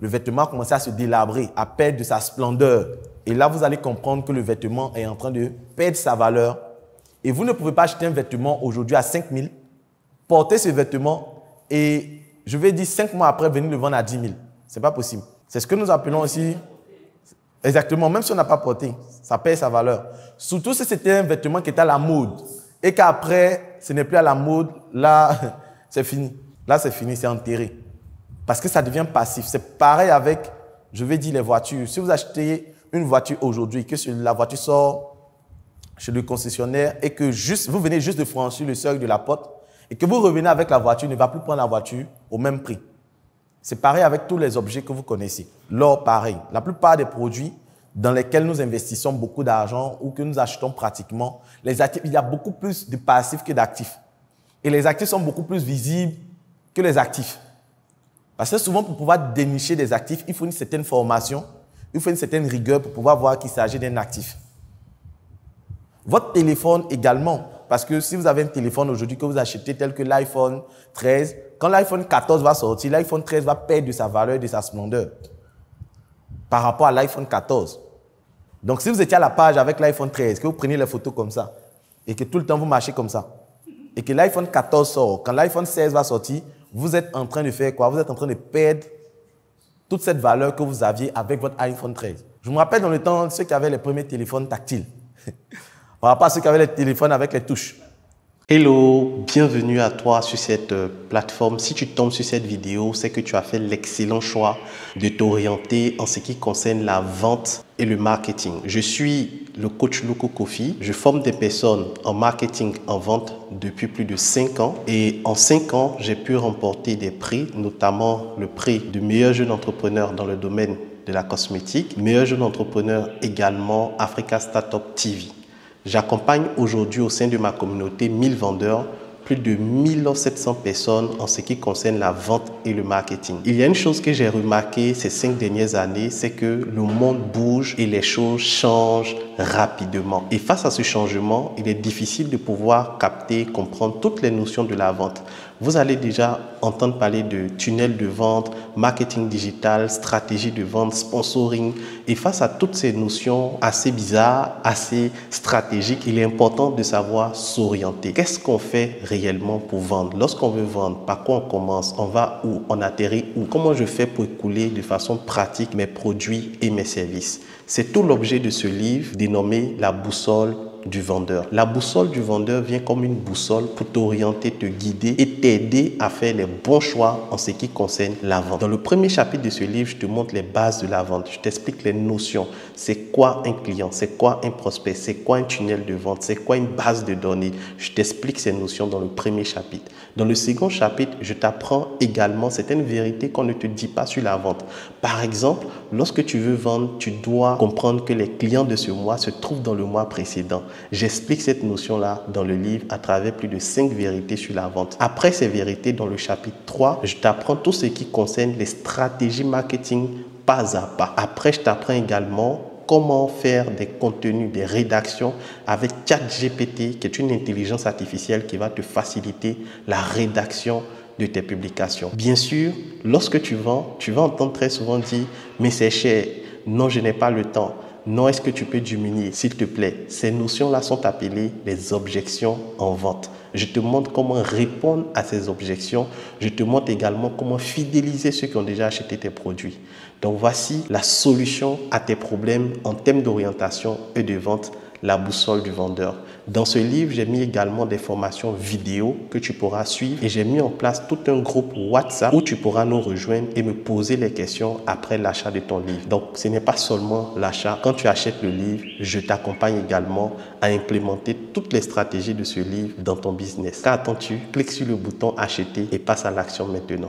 le vêtement a commencé à se délabrer, à perdre de sa splendeur. Et là, vous allez comprendre que le vêtement est en train de perdre sa valeur. Et vous ne pouvez pas acheter un vêtement aujourd'hui à 5 000, porter ce vêtement et, je vais dire, 5 mois après, venir le vendre à 10 000. Ce n'est pas possible. C'est ce que nous appelons aussi, exactement, même si on n'a pas porté, ça perd sa valeur. Surtout si c'était un vêtement qui était à la mode et qu'après, ce n'est plus à la mode, là, c'est fini. Là, c'est fini, c'est enterré. Parce que ça devient passif. C'est pareil avec, je vais dire, les voitures. Si vous achetez une voiture aujourd'hui, que la voiture sort chez le concessionnaire et que vous venez juste de franchir le seuil de la porte et que vous revenez avec la voiture, il ne va plus prendre la voiture au même prix. C'est pareil avec tous les objets que vous connaissez. L'or, pareil. La plupart des produits dans lesquels nous investissons beaucoup d'argent ou que nous achetons pratiquement, les actifs, il y a beaucoup plus de passifs que d'actifs. Et les actifs sont beaucoup plus visibles que les actifs. Parce que souvent, pour pouvoir dénicher des actifs, il faut une certaine formation, il faut une certaine rigueur pour pouvoir voir qu'il s'agit d'un actif. Votre téléphone également, parce que si vous avez un téléphone aujourd'hui que vous achetez tel que l'iPhone 13, quand l'iPhone 14 va sortir, l'iPhone 13 va perdre de sa valeur et de sa splendeur par rapport à l'iPhone 14. Donc, si vous étiez à la page avec l'iPhone 13, que vous prenez les photos comme ça, et que tout le temps vous marchez comme ça, et que l'iPhone 14 sort, quand l'iPhone 16 va sortir, vous êtes en train de faire quoi? Vous êtes en train de perdre toute cette valeur que vous aviez avec votre iPhone 13. Je me rappelle dans le temps, ceux qui avaient les premiers téléphones tactiles, par rapport à ceux qui avaient les téléphones avec les touches. Hello, bienvenue à toi sur cette plateforme. Si tu tombes sur cette vidéo, c'est que tu as fait l'excellent choix de t'orienter en ce qui concerne la vente et le marketing. Je suis le coach Loco Kofi. Je forme des personnes en marketing, en vente depuis plus de 5 ans. Et en 5 ans, j'ai pu remporter des prix, notamment le prix du meilleur jeune entrepreneur dans le domaine de la cosmétique, meilleur jeune entrepreneur également Africa Startup TV. J'accompagne aujourd'hui au sein de ma communauté 1000 vendeurs, plus de 1700 personnes en ce qui concerne la vente et le marketing. Il y a une chose que j'ai remarqué ces 5 dernières années, c'est que le monde bouge et les choses changent rapidement. Et face à ce changement, il est difficile de pouvoir capter, comprendre toutes les notions de la vente. Vous allez déjà entendre parler de tunnel de vente, marketing digital, stratégie de vente, sponsoring. Et face à toutes ces notions assez bizarres, assez stratégiques, il est important de savoir s'orienter. Qu'est-ce qu'on fait réellement pour vendre? Lorsqu'on veut vendre, par quoi on commence? On va où? On atterrit où? Comment je fais pour écouler de façon pratique mes produits et mes services? C'est tout l'objet de ce livre dénommé La boussole du vendeur. La boussole du vendeur vient comme une boussole pour t'orienter, te guider et t'aider à faire les bons choix en ce qui concerne la vente. Dans le premier chapitre de ce livre, je te montre les bases de la vente. Je t'explique les notions. C'est quoi un client? C'est quoi un prospect? C'est quoi un tunnel de vente? C'est quoi une base de données? Je t'explique ces notions dans le premier chapitre. Dans le second chapitre, je t'apprends également certaines vérités qu'on ne te dit pas sur la vente. Par exemple, lorsque tu veux vendre, tu dois comprendre que les clients de ce mois se trouvent dans le mois précédent. J'explique cette notion-là dans le livre à travers plus de 5 vérités sur la vente. Après ces vérités, dans le chapitre 3, je t'apprends tout ce qui concerne les stratégies marketing pas à pas. Après, je t'apprends également comment faire des contenus, des rédactions avec ChatGPT, qui est une intelligence artificielle qui va te faciliter la rédaction de tes publications. Bien sûr, lorsque tu vends, tu vas entendre très souvent dire « mais c'est cher, non, je n'ai pas le temps ». Non, est-ce que tu peux diminuer, s'il te plaît? Ces notions-là sont appelées les objections en vente. Je te montre comment répondre à ces objections. Je te montre également comment fidéliser ceux qui ont déjà acheté tes produits. Donc, voici la solution à tes problèmes en termes d'orientation et de vente, la boussole du vendeur. Dans ce livre, j'ai mis également des formations vidéo que tu pourras suivre et j'ai mis en place tout un groupe WhatsApp où tu pourras nous rejoindre et me poser les questions après l'achat de ton livre. Donc, ce n'est pas seulement l'achat. Quand tu achètes le livre, je t'accompagne également à implémenter toutes les stratégies de ce livre dans ton business. Qu'attends-tu? Clique sur le bouton acheter et passe à l'action maintenant.